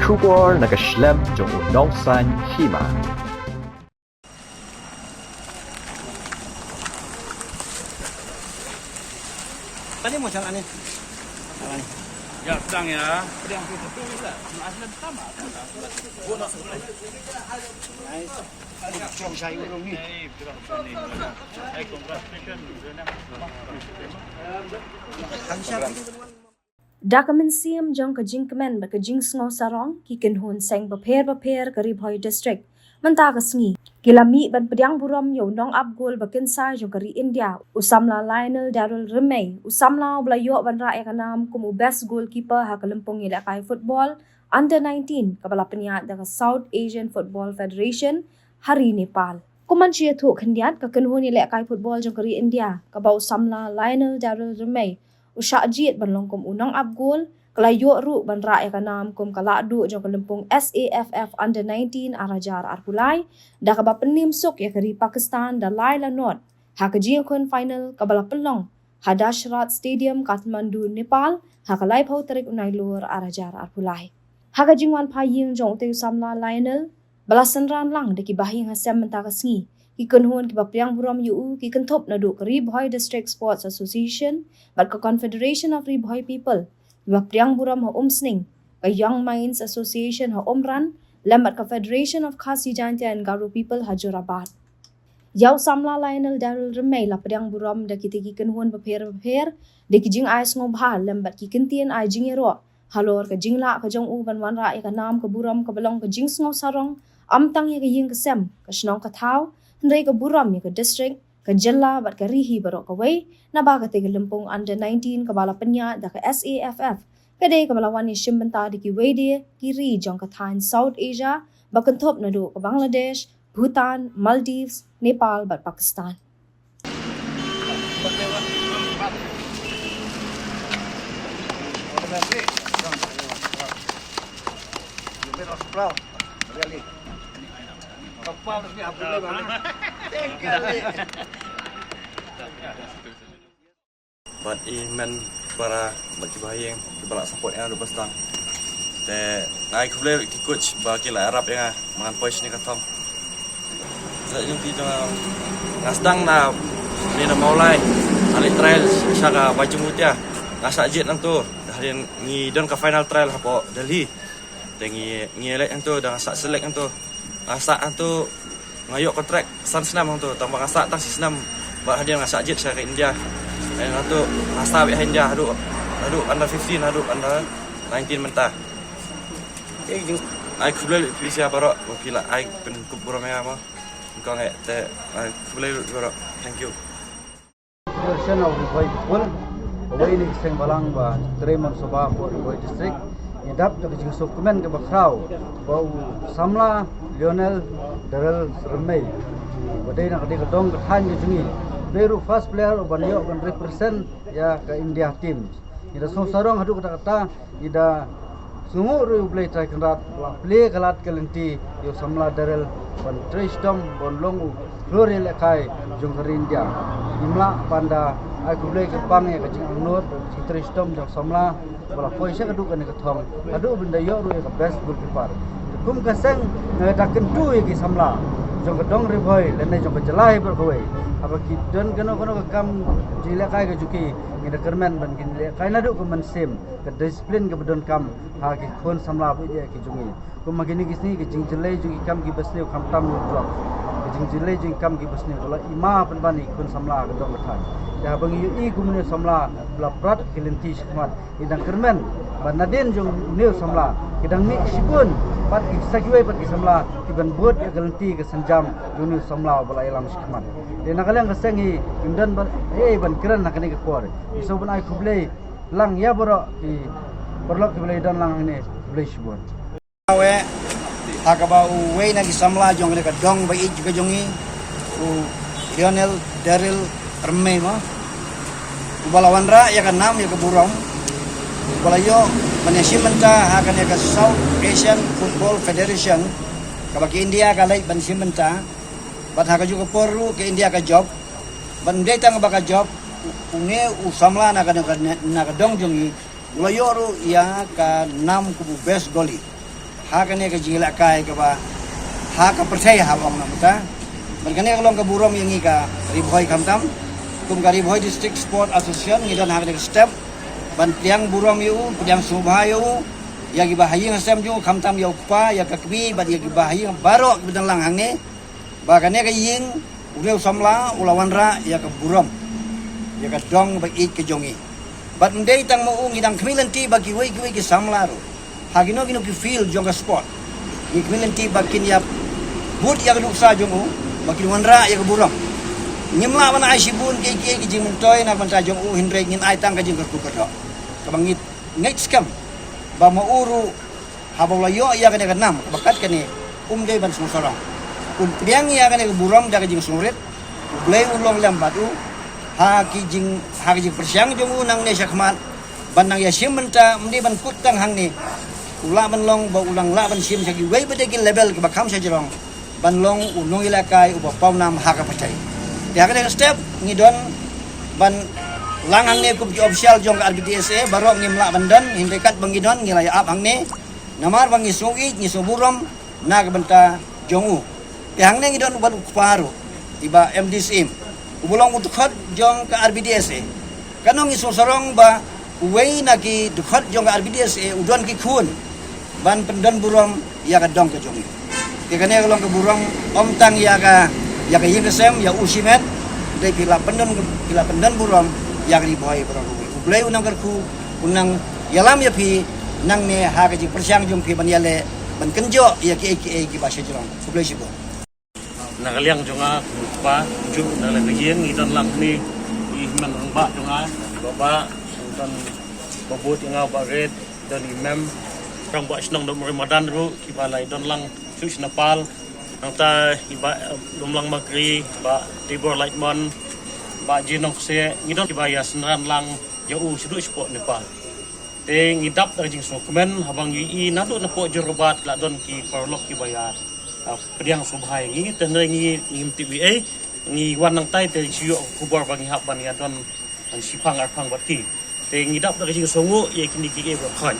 Shubor nakaslem jong unongsan hima. Tadi mau jalan nih. Jalan. Ya, sedang ya. Pedang kita tuh bisa. Asli pertama. Gua masuk. Cuma saya urung ni. Dakamen siam jong ka jingkamen ba ka jingsngo sarong ki kinhun seng baper karib hoy district menta ka sngi kilami ban pediang buram yo nong abgol ba kinsa jong kari India usamla Lionel Darrell Remay usamla blayo ban ra ekanam kumu best goalkeeper ha kalimpong ila kai football under 19 kabala peniat da South Asian Football Federation hari Nepal kuman chia thu khandiat ka kinhun ila kai football jong kari India ka ba usamla Lionel Darrell Remay usha jiet ban longkom unang abgol kalayo ru ban ra ya kanam kum kala du jong kalimpong SAFF under 19 arajar arpulai da ka ba penim sok ya kari Pakistan da Laila Not ha ka jing khun final kabala pelong Hadashrat Stadium Kathmandu Nepal ha ka lai phau tarik unai lur arajar arpulai ha ka jingwan phaying jong te samla Lionel balasan ran lang de ki bahing hasam menta ka sngi ki kunhun ki bapriang buram yu ki kanthop na du Ribhoy District Sports Association bat ka Confederation of Ribhoy People ki bapriang buram ha umsning ka Young Minds Association ha umran lambat ka Federation of Khasi Jantia and Garo People ha Jorabat yaw samla Lionel Darrell Remay la priang buram da ki tiki kunhun baper de ki jing ais ngob ha lambat ki kintien ai jing ero halor ka jingla ka jong u ban wan ra ka nam ka buram ka balong ka jing sngo sarong amtang ya ka ying ka sem ka snong ka thau Ndai ka buram ka district ka jilla bat ka rihi barok ka way na baga te limpong under 19 ka bala penya da ka SAFF kade ka balawan ni shimbanta di ki way de ki ri jong ka than South Asia bakantop na do ka Bangladesh Bhutan Maldives Nepal bat Pakistan Kapal ni apa lagi? Buat iman para bagi bahayang balak support yang ada bastang. Te naik boleh ki coach bagi la Arab yang mangan pois ni katong. Sa yung ti jang ngasdang na ni na maulai ali trial saka baju mutia ngasa jet nang tu hari ni don ka final trial hapo Delhi. Tengi ngelek nang tu dah ngasa select nang tu. Asak tu ngayok kontrak san senam tu tambah asak tang si senam buat hadiah ngasak jet saya ke India. Dan tu asa be India adu under 15 adu under 19 mentah. Ai kubel pisia barok wakila ai pen kubura me ama. Kau ngai te ai kubel barok. Thank you. Version of the Boy away ni seng balang ba Tremon Sabah Boy District idap to jing dokumen ke bakrau bau samla Lionel Darrell Remay badai nak dia kedong ke than jungi beru first player banyo kan represent ya ke India team ida sarong hadu kata ida sungu ru play try kendat play kalat kelenti yo samla Darrell ban tristom bon longu floril kai jung ke India imla panda aku play ke pang ya ke jing not tristom jong samla bala poisa keduk kan ke thong adu benda yo ru ke best goalkeeper kum kaseng da kentu ki samla jong kedong Ribhoy lene jong jelai ber kowe apa ki don keno kam jile kai ke juki ngida kermen ban kin le kai nadu ko man sim ke disiplin ke bedon kam ha ki khon samla bu je ki jungi kum magini kisni ki jing jelai juki kam ki basne kam tam lu drop ki jing jelai jing kam ki basne bola ima pen bani khon samla ke dong kathan da bang yu i gumne samla bla prat kilenti shmat idang kermen ban nadin jong new samla kidang mi sipun pat ki sagiwai pat ki samla ki ban bot ya galenti ke senjam junu samla bola ilam shikman de nakalang kasengi imdan ban ban kran nakani ke por iso ban ai kublei lang ya boro ki perlok ki blei dan lang ni blei shibon Awe takaba uwe na gisamla jong ka dong bai juga jongi u Lionel Darrell Remay mo balawan ra ya kan nam ya ke burong balayo manyasimenta akan ya ke South Asian Football Federation kabaki India kalai bansimenta bat haka juga poru ke India ka job ban data nga baka job unge usamla na ka dong jongi balayo ru ya ka nam kubu best goalie hakane ka jingla kai ka ba ha ka percaya habang namta berkane ka long ka burom yang ka ribhoi kamtam kum ka ribhoi district sport association ngidon hakane ka step ban tiang burom yu tiang subhayu ya gi bahaying sem ju kamtam yu pa ya ka kbi ba ya gi bahaying barok bidang lang hangne ba kane ka ying ureu samla ulawanra ya ka burom ya ka dong ba ik ka jongi bat ndei tang mo ngidang kmilanti bagi wei ki samla ro hagino gino ki feel jonga sport ni kmilanti bakin ya but ya lu sa jongu bakin wanra ya ka burom nyimla ban ai sibun ki jing mentoy na ban ta jongu hindre ngin ai tang ka jing ku ka kabangit ngait skam ba mauru habawla yo ya ka nam bakat kani dei ban sumsorong priang ya ka burom da ka jing sumrit blai ulong lam batu haki jing persiang jongu nang ne syakmat banang ya sim menta mdi ban kutang hang ni ula ban long ba ulang la ban sim sagi wei bedegin level ke bakam sajrong ban long ulong ilakai uba pau nam haka pacai ya ka step ngidon ban langang ne kup official jong RBDSA baro ngimla bandan hindekat bangidon ngilaya ap hang ne namar bang ngisui ngisuburom na ka benta jongu ya hang ne ngidon ban paru tiba MDSM ubulong utukhat jong ka RBDSA kanong isosorong ba uwei na ki dukhat jong ka RBDSA udon ki khun ban pendan burom ya ka dong ka jong ki kane kalong ka burom om tang ya ka yingesem ya usimet dei pila pendan burom ya ka riboi burom ublei unang karku unang yalam ya pi nang ne ha ka ji persiang jong pi ban yale ban kenjo ya ki bahasa jong ublei sibo nakaliang jonga pa ju na la yen idan lang ni I man ba jonga baba dan babut inga ba red dan imam rang ba snong do ramadan ru kibalai don lang su snapal nang ta iba dom lang magri ba tibor lightmon ba jinong se ngidon kibaya senran lang ya u sudu sport ne pa te ngidap dari jing so kemen habang yi nadu na po jorobat la don ki parlok kibaya pediang subhai ngi tenai ngi TBA ngi wan nang tai te siyo kubar bangi hap ban ya don an sipang arpang bati te ngi dap da jing songu ye kini ki e khon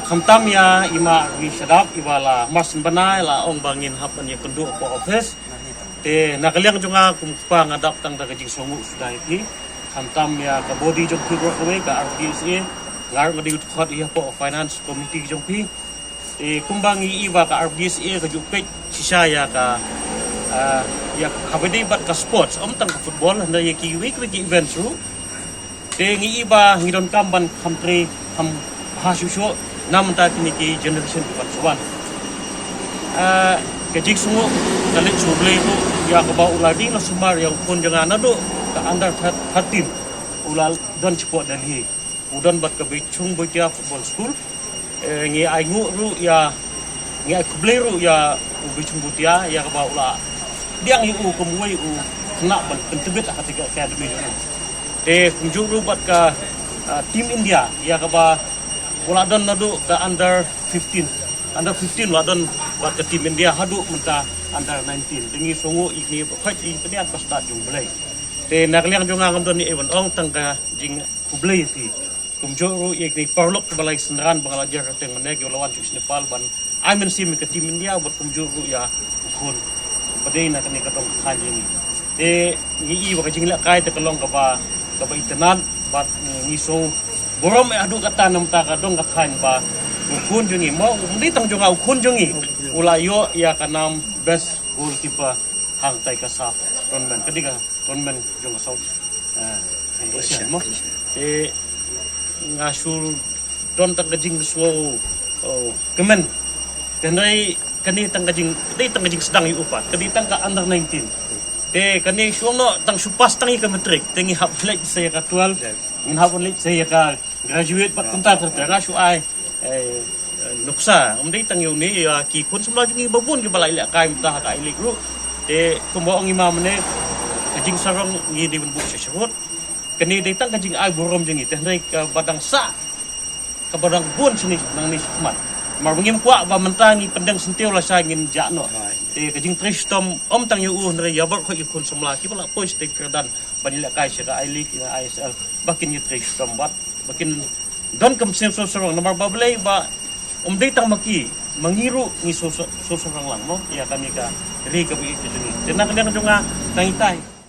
khamtam ya ima wi sadap ibala mas banai la ong bangin hap ban ye kendu ko office te nakaliang jonga kumpa ngadap tang da jing songu sudai ki khamtam ya ka body jong ki work away ka RBSA ngar ngadi khot ya po finance committee jong pi kumbangi iba ka RBSA ka jupet sisaya ka ya habedi bat ka sports tang ka football handa ya ki week events ru te ngi iba ngidon kamban country ham hasusho nam ta kini ki generation patsuan ke jik sungu dalit suble ru ya ka ba uladi na sumar yang pun jangan do ka under 13 ulal don sport dan hi udon bat ka bichung botia football school ngi ai ngu ru ya ngi ai kubleru ya ubichung butia ya ka baula diang yu kumwei u kena ban pentebet hati ka academy te kunju ru bat ka team India ya ka ba ula don nadu ka under 15 la don bat ka team India hadu menta under 19 dingi songo ikni khait I peniat ka start jung blai te nakliang jonga ngam don ni event ong tang ka jing kublei fi kumjoro ikni parlok balai senran bangalajar teng negi lawan Cus Nepal ban amen sim ke tim India buat kumjoro ya ukun padai na kani katong kanje ni te ngi ba jingla kai te kalong ka ba itenan bat ngi so borom adu kata nam ta ka dong ka khan ba ukun jungi mo ndi tang jonga ukun jungi ulayo ya kanam best goalkeeper hang tai ka saf tonmen kadiga tonmen jonga south Asian mo te ngasul don tang kajing so kemen tenai kani tang kajing sedang yu upat kani tang ka under 19 te kani suono tang supas tang ka metrik tengi hap lek saya ka 12 in hap lek saya ka graduate pat kunta tertera su ai nuksa umdai tang yu ni ya ki kun semula jungi babun ki balai lek kai mta ka ilik ru te kumbo ang imam ne kajing sarong ngi di buk syarut kani datang kajing ai borom jengi tenai ka badang sa ka badang bun sini nang ni khmat mar bangim kwa ba mentangi pendang sentiu la sa ngin jakno te kajing tristom om tang yu nre yabar ko ikun semla ki bala pois te kerdan banila kai sira ai lik ina ISL bakin yu tristom bat bakin don kam sem so sorong nomor bablay ba Datang maki mengiru ni susurang lang mo, ya kami ka ri ka bi ka juni. Tenang dia ka junga nangitay.